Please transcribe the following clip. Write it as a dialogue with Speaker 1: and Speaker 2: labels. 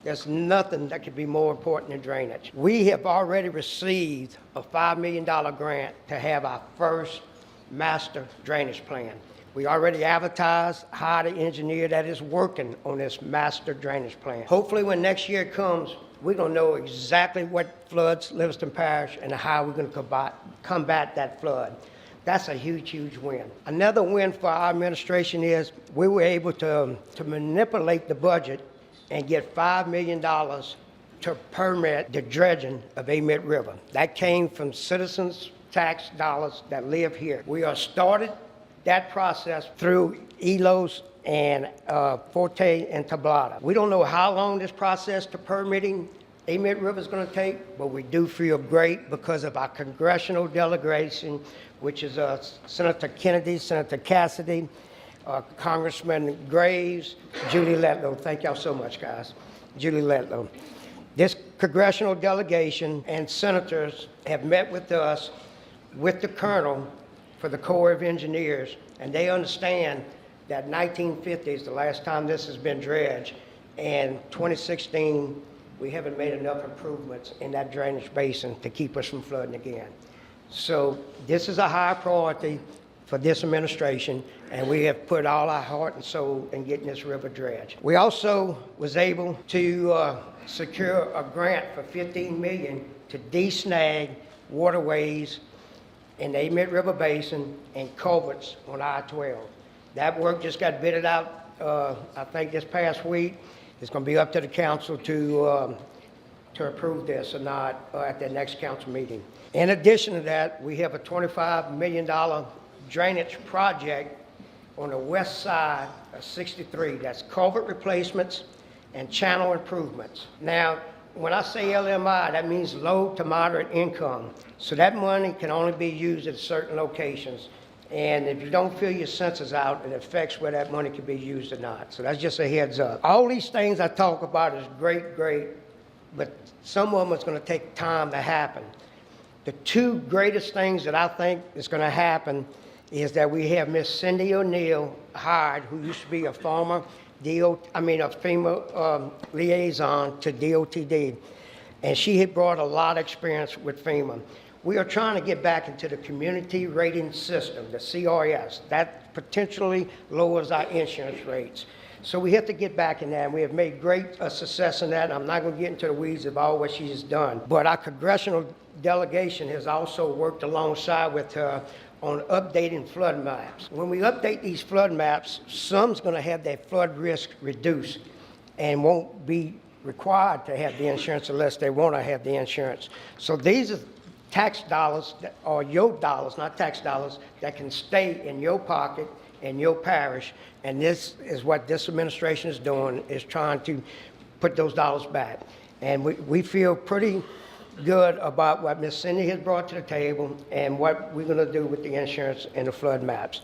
Speaker 1: There's nothing that could be more important than drainage. We have already received a $5 million grant to have our first master drainage plan. We already advertised, hired an engineer that is working on this master drainage plan. Hopefully when next year comes, we're going to know exactly what floods Livingston Parish and how we're going to combat that flood. That's a huge, huge win. Another win for our administration is we were able to manipulate the budget and get $5 million to permit the dredging of Amite River. That came from citizens' tax dollars that live here. We are started that process through ELOS and Forte and Tablada. We don't know how long this process to permitting Amite River is going to take, but we do feel great because of our congressional delegation, which is Senator Kennedy, Senator Cassidy, Congressman Graves, Julie Letlow. Thank y'all so much, guys. Julie Letlow. This congressional delegation and senators have met with us, with the colonel for the Corps of Engineers, and they understand that 1950 is the last time this has been dredged, and 2016, we haven't made enough improvements in that drainage basin to keep us from flooding again. So this is a high priority for this administration, and we have put all our heart and soul in getting this river dredged. We also was able to secure a grant for $15 million to de-snag waterways in the Amite River Basin and culverts on I-12. That work just got bidded out, I think this past week. It's going to be up to the council to approve this or not at their next council meeting. In addition to that, we have a $25 million drainage project on the west side of 63. That's culvert replacements and channel improvements. Now, when I say LMI, that means low to moderate income. So that money can only be used at certain locations. And if you don't fill your census out, it affects where that money can be used or not. So that's just a heads up. All these things I talk about is great, but some of them is going to take time to happen. The two greatest things that I think is going to happen is that we have Miss Cindy O'Neill hired, who used to be a former FEMA liaison to DOTD, and she had brought a lot of experience with FEMA. We are trying to get back into the community rating system, the CRS. That potentially lowers our insurance rates. So we have to get back in that, and we have made great success in that. I'm not going to get into the weeds of all what she has done. But our congressional delegation has also worked alongside with her on updating flood maps. When we update these flood maps, some's going to have their flood risk reduced and won't be required to have the insurance unless they want to have the insurance. So these are tax dollars, or your dollars, not tax dollars, that can stay in your pocket, in your parish, and this is what this administration is doing, is trying to put those dollars back. And we feel pretty good about what Ms. Cindy has brought to the table and what we're going to do with the insurance and the flood maps.